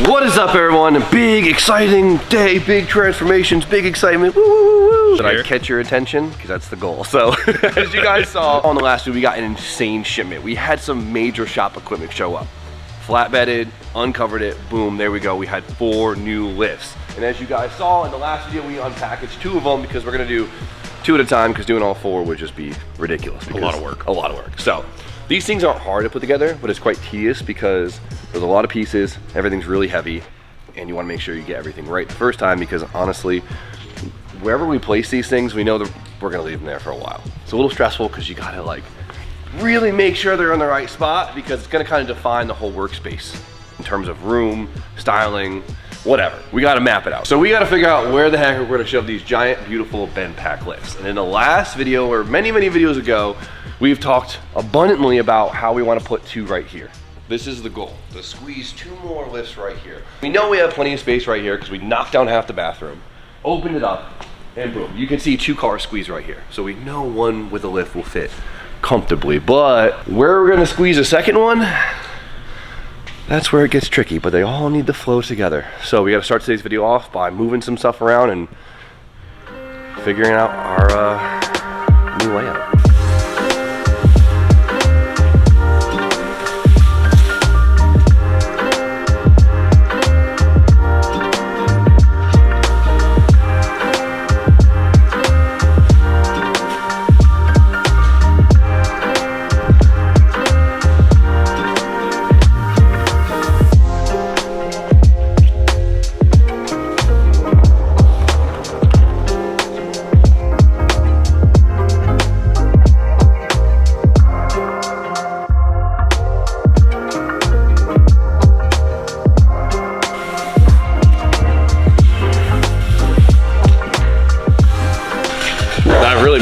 What is up, everyone? Big, exciting day, big transformations, big excitement. Woo, woo, woo. Did I catch your attention? Because that's the goal. So, as you guys saw on the last video, we got an insane shipment. We had some major shop equipment show up. Flatbedded, uncovered it, boom, there we go. We had 4 new lifts. And as you guys saw in the last video, we unpackaged 2 of them because we're gonna do 2 at a time because doing all 4 would just be ridiculous. A lot of work. A lot of work. So, these things aren't hard to put together, but it's quite tedious because there's a lot of pieces, everything's really heavy, and you wanna make sure you get everything right the first time because honestly, wherever we place these things, we know that we're gonna leave them there for a while. It's a little stressful because you gotta like really make sure they're in the right spot because it's gonna kind of define the whole workspace in terms of room, styling, whatever. We gotta map it out. So we gotta figure out where the heck we're gonna shove these giant, beautiful bend pack lifts. And in the last video, or many videos ago, we've talked abundantly about how we wanna put 2 right here. This is the goal, to squeeze 2 more lifts right here. We know we have plenty of space right here because we knocked down half the bathroom, opened it up, and boom. You can see 2 cars squeeze right here. So we know one with a lift will fit comfortably, but where we're gonna squeeze a second one, that's where it gets tricky, but they all need to flow together. So we gotta start today's video off by moving some stuff around and figuring out our new layout.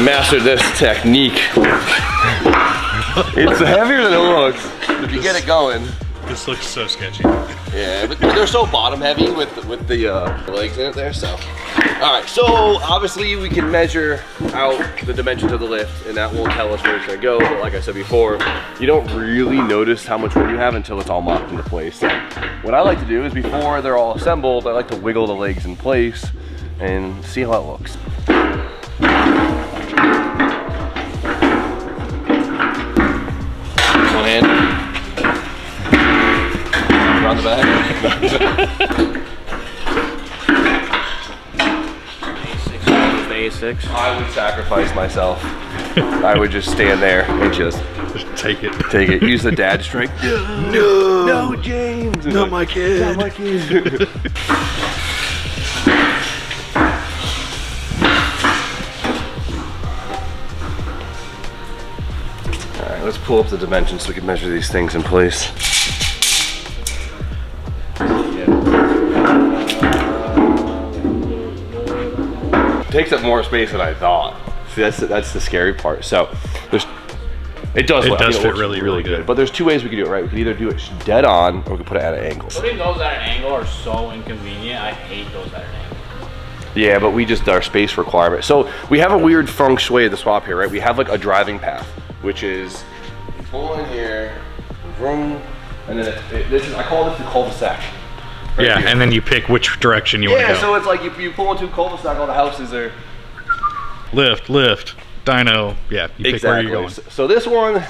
Mastered this technique. It's heavier than it looks. If you get it going. This looks so sketchy. Yeah, but they're so bottom heavy with the legs in it there, so. All right, so obviously we can measure out the dimensions of the lift and that will tell us where it's gonna go, but like I said before, you don't really notice how much room you have until it's all locked into place. So what I like to do is before they're all assembled, I like to wiggle the legs in place and see how it looks. One hand. Around the back. A6. I would sacrifice myself. I would just stand there and just take it. Take it. Use the dad strength. No, James. Not my kid. Not my kid. Let's pull up the dimensions so we can measure these things in place. Takes up more space than I thought. See, that's the scary part. So it does fit really good. But there's 2 ways we can do it, right? We can either do it dead on or we can put it at an angle. Putting those at an angle are so inconvenient. I hate those at an angle. Yeah, but we just, our space requirement. So we have a weird feng shui of the swap here, right? We have like a driving path, which is you pull in here, vroom, and then this is, I call this the cul-de-sac. Right yeah, here. And then you pick which direction you want to go. Yeah, so it's like you pull into a cul-de-sac, all the houses are... Lift, dyno, yeah, you pick where you're going. So this one,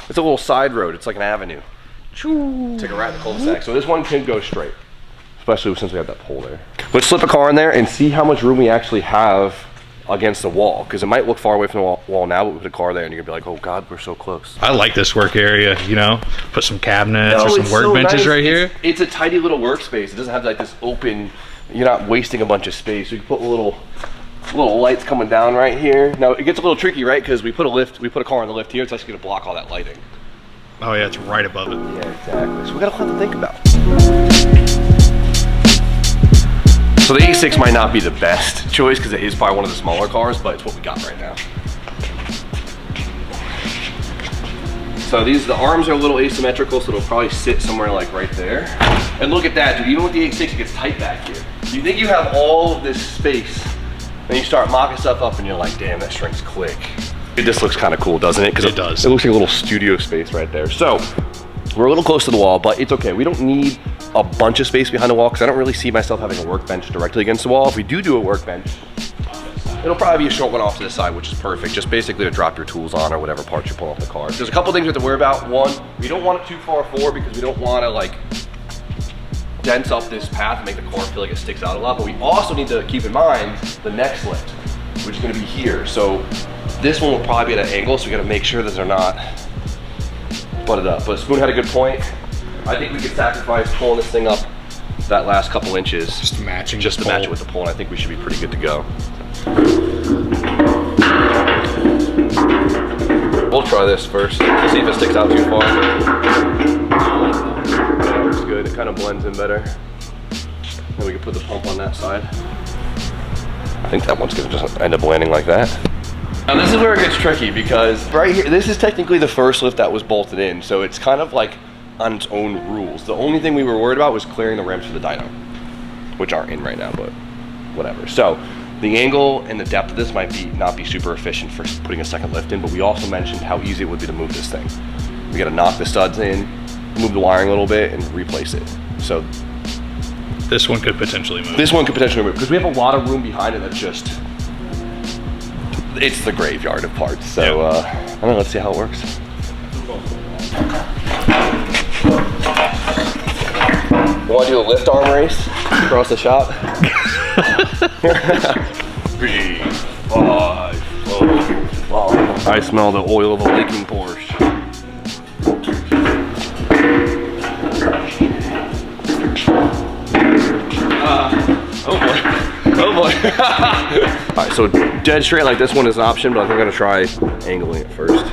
it's a little side road, it's like an avenue. Take a right in the cul-de-sac. So this one can go straight, especially since we have that pole there. Let's slip a car in there and see how much room we actually have against the wall, because it might look far away from the wall now, but we put a car there and you're gonna be like, oh God, we're so close. I like this work area, you know, put some cabinets or some workbenches nice. Right here. It's a tidy little workspace. It doesn't have like this open, you're not wasting a bunch of space. So you can put little lights coming down right here. Now it gets a little tricky, right? Because we put a car on the lift here, it's actually gonna block all that lighting. Oh yeah, it's right above it. Yeah, exactly. So we got a lot to think about. So the A6 might not be the best choice because it is probably one of the smaller cars, but it's what we got right now. So the arms are a little asymmetrical, so it'll probably sit somewhere like right there. And look at that, dude, even with the A6, it gets tight back here. You think you have all of this space, then you start mocking stuff up and you're like, damn, that shrinks quick. This looks kind of cool, doesn't it? Because it does. It looks like a little studio space right there. So we're a little close to the wall, but it's okay. We don't need a bunch of space behind the wall because I don't really see myself having a workbench directly against the wall. If we do a workbench, it'll probably be a short one off to the side, which is perfect. Just basically to drop your tools on or whatever parts you're pulling off the car. There's a couple things we have to worry about. One, we don't want it too far forward because we don't want to like dense up this path and make the car feel like it sticks out a lot. But we also need to keep in mind the next lift, which is going to be here. So this one will probably be at an angle, so we got to make sure that they're not butted up. But Spoon had a good point. I think we could sacrifice pulling this thing up that last couple inches. Just to match it with the pole, and I think we should be pretty good to go. We'll try this first, see if it sticks out too far. That works good, it kind of blends in better. Then we can put the pump on that side. I think that one's gonna just end up landing like that. Now this is where it gets tricky because right here, this is technically the first lift that was bolted in, so it's kind of like on its own rules. The only thing we were worried about was clearing the ramps for the dyno, which aren't in right now, but whatever. So the angle and the depth of this might not be super efficient for putting a second lift in, but we also mentioned how easy it would be to move this thing. We gotta knock the studs in, move the wiring a little bit, and replace it. So this one could potentially move. This one could potentially move because we have a lot of room behind it that's just, it's the graveyard of parts. So I don't know, let's see how it works. You want to do a lift arm race across the shop? 3, 5, 4. I smell the oil of a leaking Porsche. Oh boy. Oh boy. Alright, so dead straight like this one is an option, but I think I'm going to try angling it first.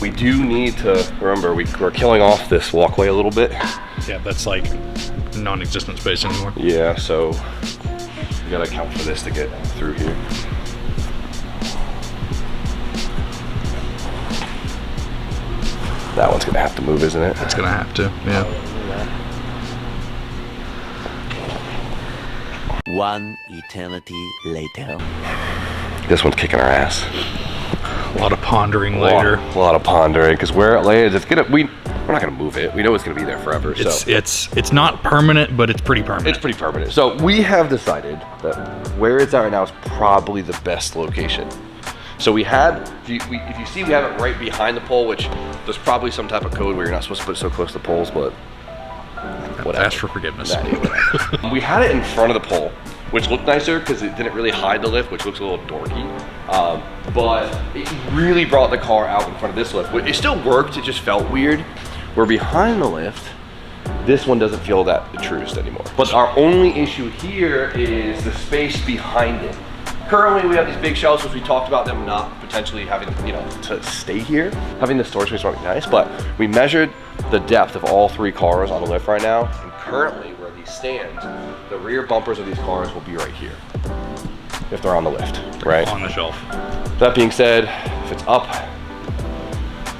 We do need to remember we're killing off this walkway a little bit. Yeah, that's like non-existent space anymore. Yeah, so we gotta account for this to get through here. That one's gonna have to move, isn't it? It's gonna have to, yeah. One eternity later. This one's kicking our ass. A lot of pondering later. A lot of pondering, because where it lands, it's gonna, we're not gonna move it. We know it's gonna be there forever. It's not permanent, but it's pretty permanent. It's pretty permanent. So we have decided that where it's at right now is probably the best location. So we had, if you see, we have it right behind the pole, which there's probably some type of code where you're not supposed to put it so close to the poles, but whatever. Ask for forgiveness. We had it in front of the pole, which looked nicer because it didn't really hide the lift, which looks a little dorky. But it really brought the car out in front of this lift. It still worked, it just felt weird. We're behind the lift. This one doesn't feel that intruded anymore. But our only issue here is the space behind it. Currently, we have these big shelves, which we talked about them not potentially having, to stay here. Having the storage space might be nice, but we measured the depth of all 3 cars on the lift right now, and currently where these stand, the rear bumpers of these cars will be right here, if they're on the lift, right? On the shelf. That being said, if it's up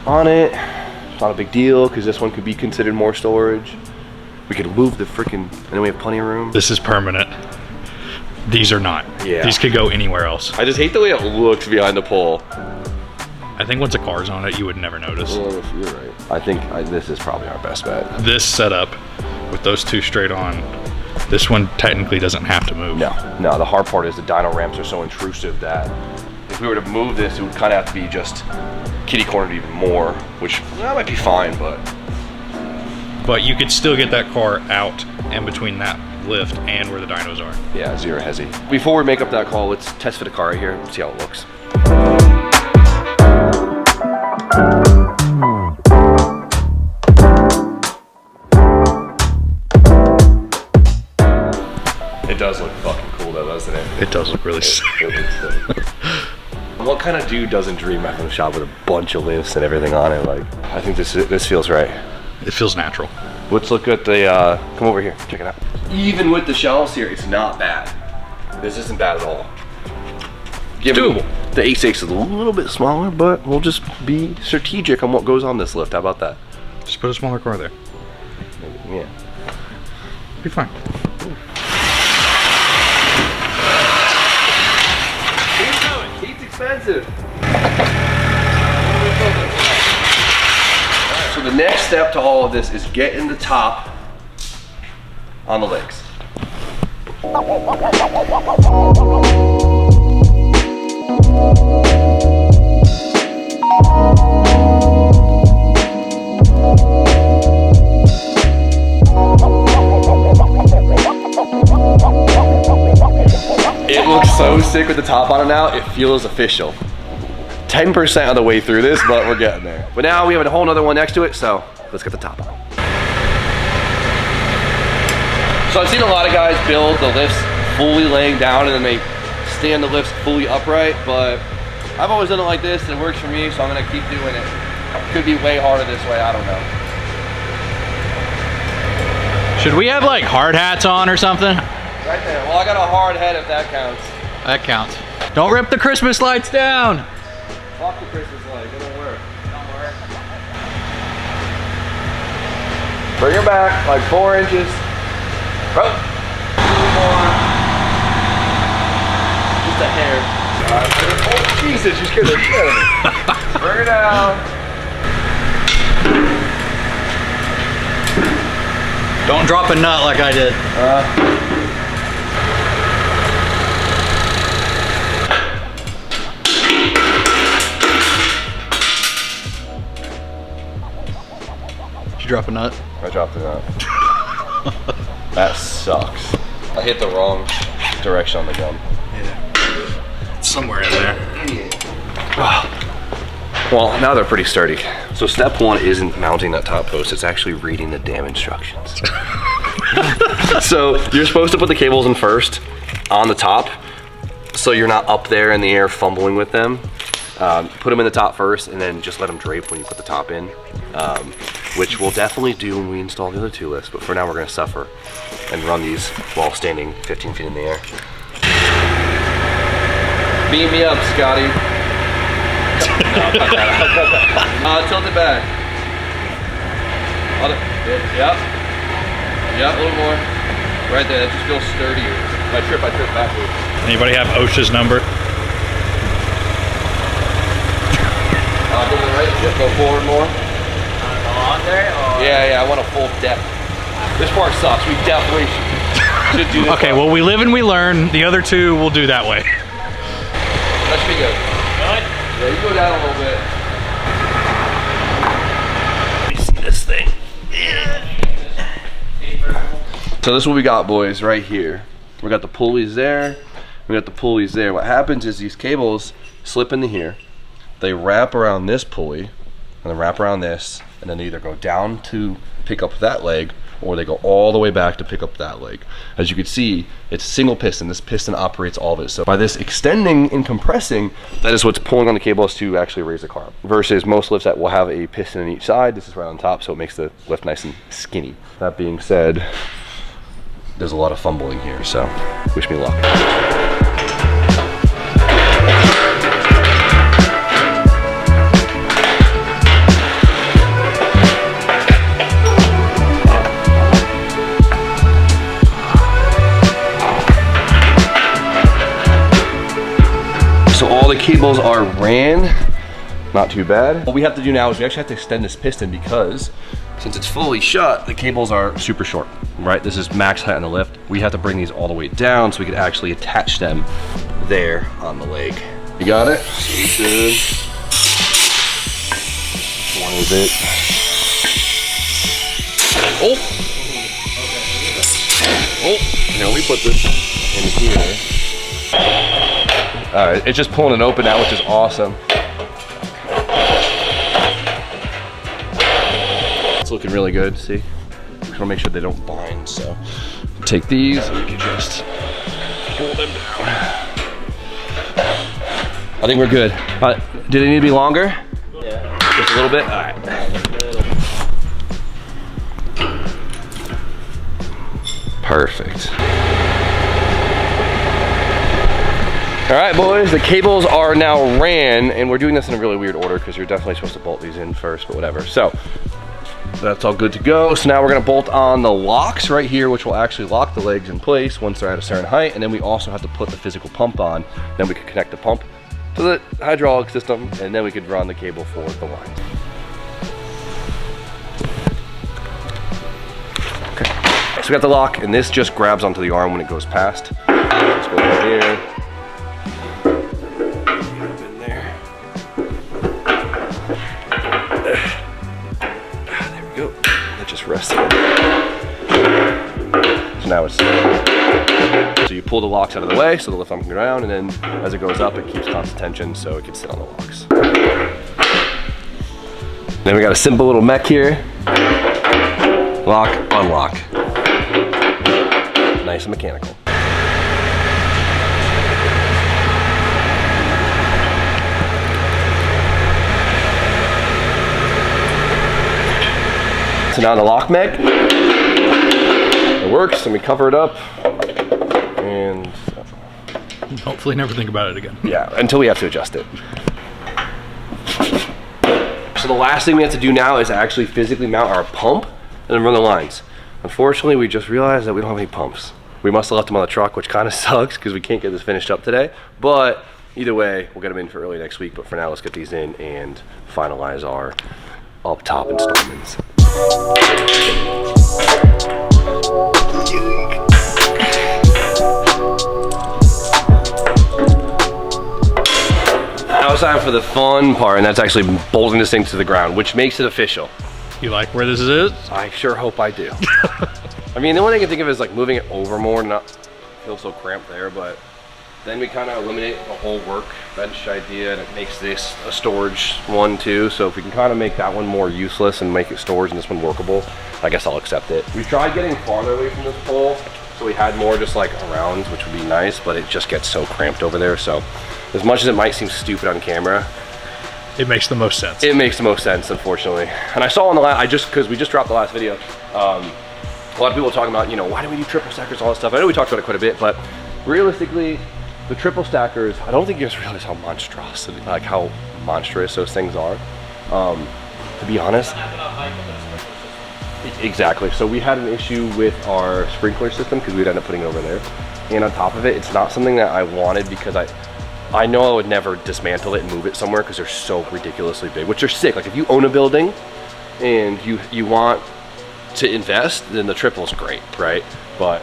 on it, it's not a big deal, because this one could be considered more storage. We could move the freaking, and then we have plenty of room. This is permanent. These are not. Yeah. These could go anywhere else. I just hate the way it looks behind the pole. I think once a car's on it, you would never notice. Well, you're right. I think this is probably our best bet. This setup, with those 2 straight on, this one technically doesn't have to move. No, the hard part is the dyno ramps are so intrusive that if we were to move this, it would kind of have to be just kitty cornered even more, which that might be fine, but you could still get that car out in between that lift and where the dynos are. Yeah, zero hezzy. Before we make up that call, let's test fit the car right here, see how it looks. It does look fucking cool though, doesn't it? It does look really sick. It looks sick. What kind of dude doesn't dream back in the shop with a bunch of lifts and everything on it? Like, I think this feels right. It feels natural. Let's look at the, come over here, check it out. Even with the shelves here, it's not bad. This isn't bad at all. Doable. The 8.6 is a little bit smaller, but we'll just be strategic on what goes on this lift. How about that? Just put a smaller car there. Yeah. Be fine. Heat's expensive. the next step to all of this is getting the top on the legs. It looks so sick with the top on it now, it feels official. 10% of the way through this, but we're getting there. But now we have a whole nother one next to it, so let's get the top on. So I've seen a lot of guys build the lifts fully laying down and then they stand the lifts fully upright, but I've always done it like this and it works for me, so I'm gonna keep doing it. Could be way harder this way, I don't know. Should we have like hard hats on or something? Right there. Well, I got a hard head if that counts. That counts. Don't rip the Christmas lights down. Fuck the Christmas light. It don't work. Don't work. Bring her back like 4 inches. Oh. 2 more. Just a hair. Oh, Jesus, you scared the shit out of me. Bring her down. Don't drop a nut like I did. Did you drop a nut? I dropped the nut. That sucks. I hit the wrong direction on the gun. Yeah. It's somewhere in there. Well, now they're pretty sturdy. So step 1 isn't mounting that top post, it's actually reading the damn instructions. So you're supposed to put the cables in first on the top, so you're not up there in the air fumbling with them. Put them in the top first and then just let them drape when you put the top in, which we'll definitely do when we install the other 2 lifts, but for now we're gonna suffer and run these while standing 15 feet in the air. Beam me up, Scotty. No, tilt it back. Yep. Yep, a little more. Right there, that just feels sturdier. If I trip backwards. Anybody have OSHA's number? Go to the right, just go forward more. Go on there? Or? Yeah, I want a full depth. This part sucks, we definitely should do this. Okay, well we live and we learn. The other 2 we'll do that way. That should be good. Good? Yeah, you go down a little bit. Let me see this thing. So this is what we got, boys, right here. We got the pulleys there. We got the pulleys there. What happens is these cables slip into here. They wrap around this pulley, and then wrap around this, and then they either go down to pick up that leg, or they go all the way back to pick up that leg. As you can see, it's a single piston. This piston operates all of it. So by this extending and compressing, that is what's pulling on the cables to actually raise the car up. Versus most lifts that will have a piston on each side. This is right on top, so it makes the lift nice and skinny. That being said, there's a lot of fumbling here, so wish me luck. So all the cables are ran, not too bad. What we have to do now is we actually have to extend this piston because since it's fully shut, the cables are super short, right? This is max height on the lift. We have to bring these all the way down so we can actually attach them there on the leg. You got it? So we should. One is it. Oh! Oh! Now we put this in here. All right, it's just pulling it open now, which is awesome. It's looking really good, see? We want to make sure they don't bind, so. Take these and we can just pull them down. I think we're good. Do they need to be longer? Yeah. Just a little bit? All right. Perfect. All right, boys, the cables are now ran, and we're doing this in a really weird order because you're definitely supposed to bolt these in first, but whatever. So that's all good to go. So now we're gonna bolt on the locks right here, which will actually lock the legs in place once they're at a certain height, and then we also have to put the physical pump on. Then we can connect the pump to the hydraulic system, and then we could run the cable for the line. So we got the lock, and this just grabs onto the arm when it goes past. Let's go over here. In there. There we go. That just rests there. So now it's, so you pull the locks out of the way so the lift arm can go down, and then as it goes up, it keeps constant tension so it can sit on the locks. Then we got a simple little mech here. Lock, unlock. Nice and mechanical. So now the lock mech, it works, and we cover it up, and Hopefully never think about it again. yeah, until we have to adjust it. So the last thing we have to do now is actually physically mount our pump and then run the lines. Unfortunately, we just realized that we don't have any pumps. We must have left them on the truck, which kind of sucks because we can't get this finished up today. But either way, we'll get them in for early next week. But for now, let's get these in and finalize our up top installments. Now it's time for the fun part, and that's actually bolting this thing to the ground, which makes it official. You like where this is? I sure hope I do. I mean, the only thing I can think of is like moving it over more, not feel so cramped there, but then we kind of eliminate the whole workbench idea, and it makes this a storage one too. So if we can kind of make that one more useless and make it storage and this one workable, I guess I'll accept it. We tried getting farther away from this pole, so we had more just like around, which would be nice, but it just gets so cramped over there. So as much as it might seem stupid on camera, It makes the most sense. it makes the most sense, unfortunately. And I saw on the last, because we just dropped the last video, a lot of people talking about, you know, why do we do triple stackers, all that stuff. I know we talked about it quite a bit, but realistically, the triple stackers, I don't think you guys realize how monstrous those things are. To be honest. Exactly. So we had an issue with our sprinkler system because we'd end up putting it over there. And on top of it, it's not something that I wanted because I know I would never dismantle it and move it somewhere because they're so ridiculously big, which are sick. Like if you own a building and you want to invest, then the triple's great, right? But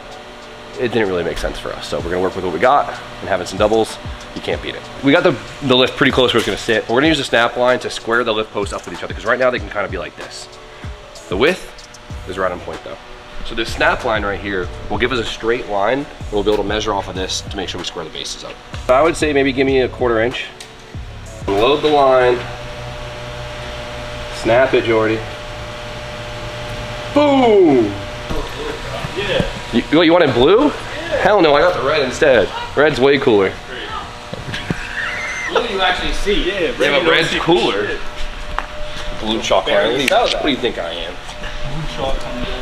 it didn't really make sense for us. So we're gonna work with what we got, and having some doubles, you can't beat it. We got the lift pretty close where it's gonna sit. We're gonna use a snap line to square the lift posts up with each other because right now they can kind of be like this. The width is right on point though. So this snap line right here will give us a straight line, and we'll be able to measure off of this to make sure we square the bases up. I would say maybe give me a 1/4 inch. Load the line. Snap it, Jordy. Boom! Yeah. You want it blue? Yeah. Hell no, I got the red instead. Red's way cooler. Blue you actually see. Yeah, red Yeah, but red's cooler. Shit. Blue chocolate. Barely What sell that. do you think I am? Blue chalk on the door.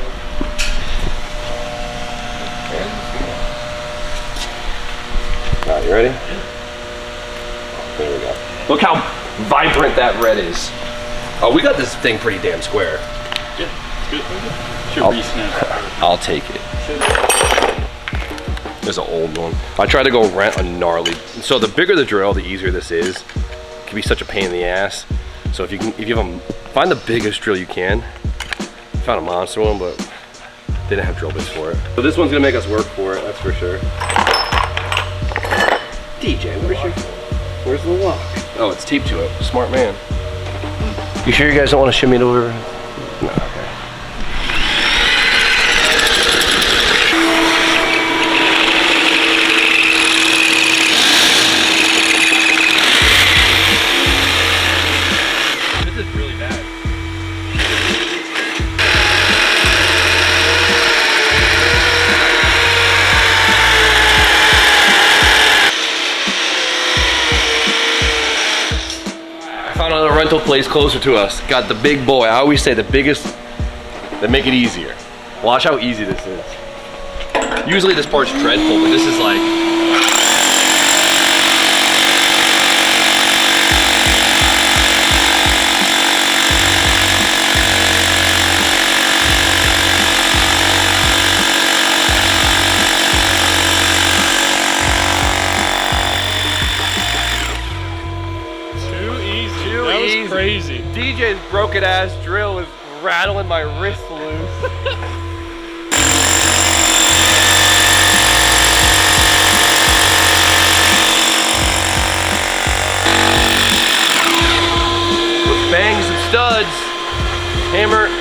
All right, you ready? There we go. Look how vibrant that red is. Oh, we got this thing pretty damn square. Good. Good. Should I'll- re-snap. I'll take it. There's an old one. I tried to go rent a gnarly. So the bigger the drill, the easier this is. It can be such a pain in the ass. So if you find the biggest drill you can. I found a monster one, but didn't have drill bits for it. So this one's gonna make us work for it, that's for sure. DJ, where's the lock? Oh, it's taped to it. Smart man. You sure you guys don't want to shimmy it over? No, okay. This is really bad. Found another rental place closer to us. Got the big boy. I always say the biggest that make it easier. Watch how easy this is. Usually this part's dreadful, but this is like. Crazy. DJ's broken ass drill is rattling my wrist loose.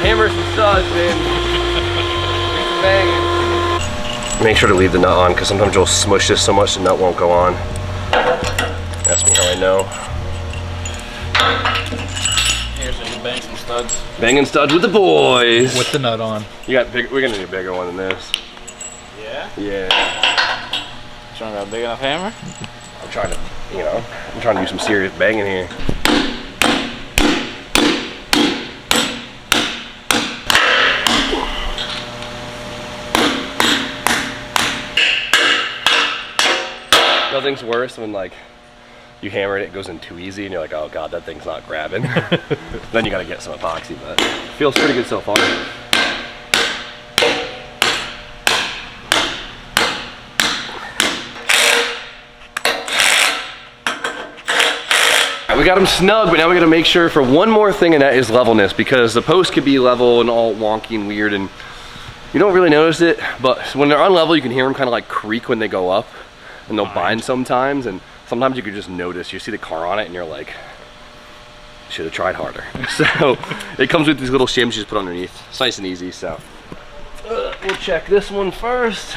Hammer some studs, man. Banging. Make sure to leave the nut on because sometimes you'll smush this so much the nut won't go on. Ask me how I know. Here, so you can bang some studs. Banging studs with the boys. With the nut on. You got big. We're gonna need a bigger one than this. Yeah? Yeah. Trying to got a big enough hammer? I'm trying to, you know, I'm trying to do some serious banging here. Nothing's worse when like you hammer it, it goes in too easy and you're like, oh god, that thing's not grabbing. Then you gotta get some epoxy, but it feels pretty good so far. We got them snug, but now we gotta make sure for one more thing, and that is levelness, because the post could be level and all wonky and weird and you don't really notice it, but when they're on level, you can hear them kind of like creak when they go up. And they'll bind sometimes, and sometimes you can just notice. You see the car on it, and you're like, should have tried harder. So it comes with these little shims you just put underneath. It's nice and easy. So we'll check this one first.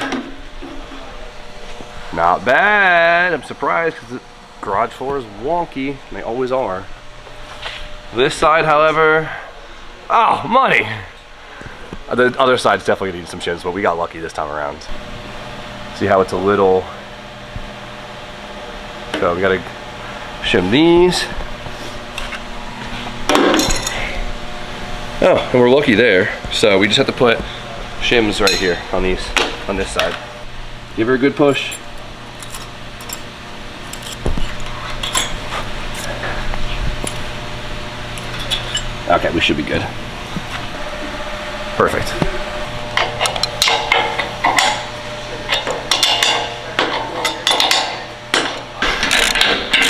Not bad. I'm surprised because the garage floor is wonky, and they always are. This side, however, oh, money. The other side's definitely needs some shims, but we got lucky this time around. See how it's a little. So we gotta shim these. Oh, and we're lucky there. So we just have to put shims right here on these, on this side. Give her a good push. Okay, we should be good. Perfect.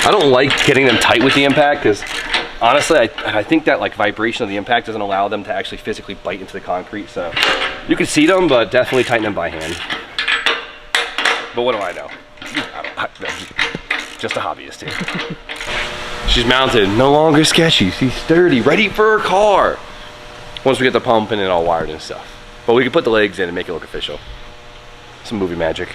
I don't like getting them tight with the impact because honestly, I think that like vibration of the impact doesn't allow them to actually physically bite into the concrete. So you can see them, but definitely tighten them by hand. But what do I know? I'm just a hobbyist here. She's mounted, no longer sketchy. She's sturdy, ready for her car. Once we get the pump and it all wired and stuff. But we can put the legs in and make it look official. Some movie magic.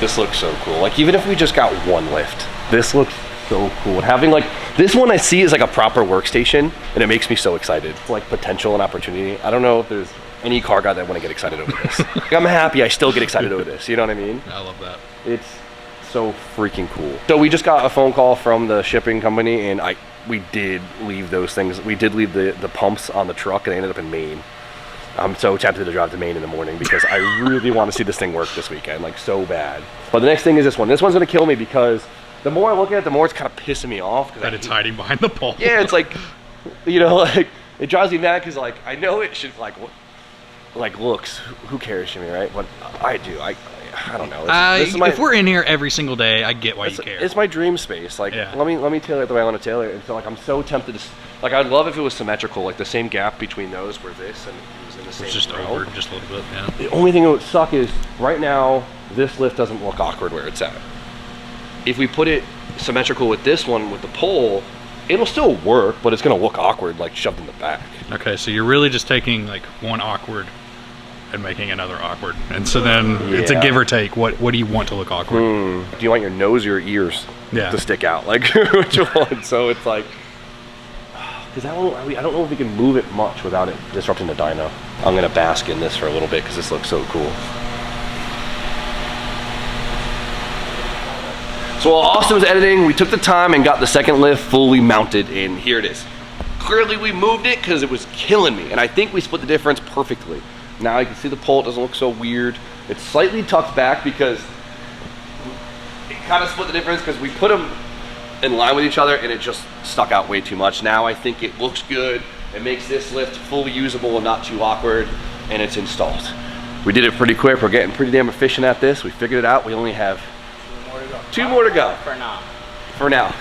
This looks so cool. Like even if we just got one lift, this looks so cool. And having like, this one I see is like a proper workstation and it makes me so excited. Like potential and opportunity. I don't know if there's any car guy that want to get excited over this. Like, I'm happy I still get excited over this. You know what I mean? I love that. It's so freaking cool. So we just got a phone call from the shipping company and we did leave those things. We did leave the pumps on the truck and they ended up in Maine. I'm so tempted to drive to Maine in the morning because I really want to see this thing work this weekend, like so bad. But the next thing is this one. This one's gonna kill me because the more I look at it, the more it's kind of pissing me off. That it's hiding behind the pole. Yeah, it's like, you know, like it drives me mad because like I know it should like looks. Who cares to me, right? But I do. I don't know. This is my, if we're in here every single day, I get why you care. It's my dream space. Like, yeah. let me tailor it the way I want to tailor it. And so like I'm so tempted to, like I'd love if it was symmetrical, like the same gap between those where this and it was in the same. It's just row. over just a little bit. Yeah. The only thing that would suck is right now this lift doesn't look awkward where it's at. If we put it symmetrical with this one with the pole, it'll still work, but it's gonna look awkward, like shoved in the back. Okay, so you're really just taking like one awkward and making another awkward, and so then it's a give or take. What do you want to look awkward? Do you want your nose or your ears to stick out? Like which one? So it's like, because I don't know if we can move it much without it disrupting the dyno. I'm gonna bask in this for a little bit because this looks so cool. So while Austin was editing, we took the time and got the second lift fully mounted, and here it is. Clearly we moved it because it was killing me, and I think we split the difference perfectly. Now you can see the pole, it doesn't look so weird. It's slightly tucked back because it kind of split the difference because we put them in line with each other and it just stuck out way too much. Now I think it looks good. It makes this lift fully usable and not too awkward, and it's installed. We did it pretty quick. We're getting pretty damn efficient at this. We figured it out. We only have two more to go. For now. For now.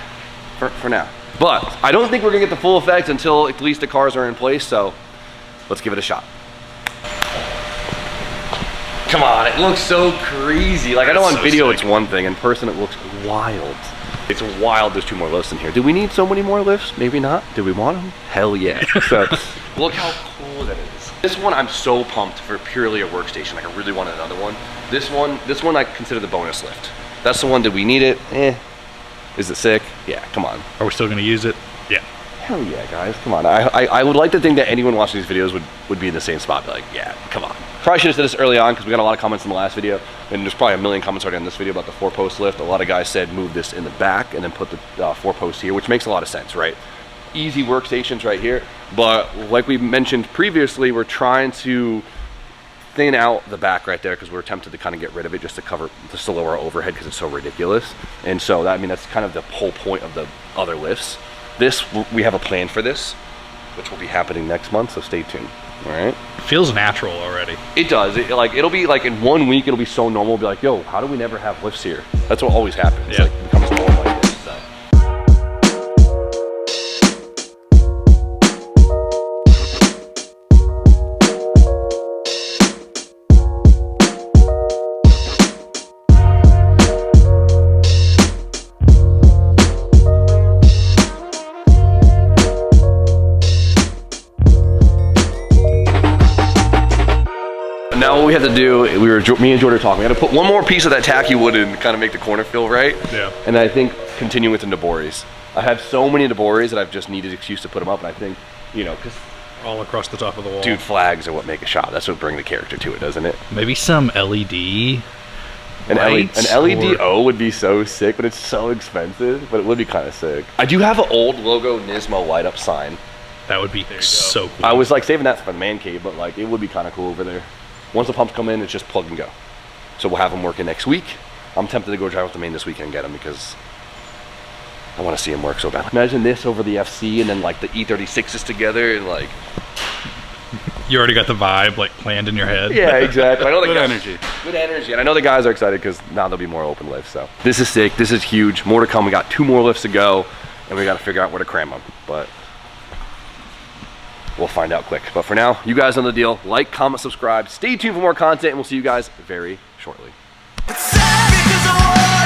For now. But I don't think we're gonna get the full effect until at least the cars are in place, so let's give it a shot. Come on, it looks so crazy. Like I know on So video sick. it's one thing, in person it looks wild. It's wild there's 2 more lifts in here. Do we need so many more lifts? Maybe not. Do we want them? Hell yeah. So look how cool that is. This one I'm so pumped for purely a workstation. Like I really wanted another one. This one I consider the bonus lift. That's the one, did we need it? Is it sick? Yeah, come on. Are we still gonna use it? Yeah. Hell yeah, guys, come on. I would like to think that anyone watching these videos would be in the same spot, be like, yeah, come on. Probably should have said this early on because we got a lot of comments in the last video, and there's probably a million comments already on this video about the 4-post lift. A lot of guys said move this in the back and then put the 4 posts here, which makes a lot of sense, right? Easy workstations right here, but like we mentioned previously, we're trying to thin out the back right there because we're tempted to kind of get rid of it just to lower our overhead because it's so ridiculous. And so that, I mean, that's kind of the whole point of the other lifts. This, we have a plan for this, which will be happening next month, so stay tuned. All right. Feels natural already. It does. It'll be like in 1 week, it'll be so normal. It'll be like, yo, how do we never have lifts here? That's what always happens. Yeah. Like, it becomes normal like this. So. Now what we have to do, me and Jordan were talking, we had to put one more piece of that tacky wood in to kind of make the corner feel right. Yeah. And I think continue with the Naboris. I have so many Naboris that I've just needed an excuse to put them up, and I think, you know, because All across the top of the wall. dude, flags are what make a shot. That's what bring the character to it, doesn't it? Maybe some LED. An lights LEDO would be so sick, but it's so expensive, but it would be kind of sick. I do have an old logo Nismo light up sign. That would be so cool. I was like saving that for the man cave, but like it would be kind of cool over there. Once the pumps come in, it's just plug and go. So we'll have them working next week. I'm tempted to go drive with the main this weekend and get them because I want to see them work so bad. Imagine this over the FC and then like the E36s together and like. You already got the vibe like planned in your head. Yeah, exactly. I know the Good guys, energy. Good energy. And I know the guys are excited because now there'll be more open lifts. So this is sick. This is huge. More to come. We got 2 more lifts to go and we got to figure out where to cram them. But we'll find out quick. But for now, you guys know the deal. Like, comment, subscribe. Stay tuned for more content, and we'll see you guys very shortly. It's sad because I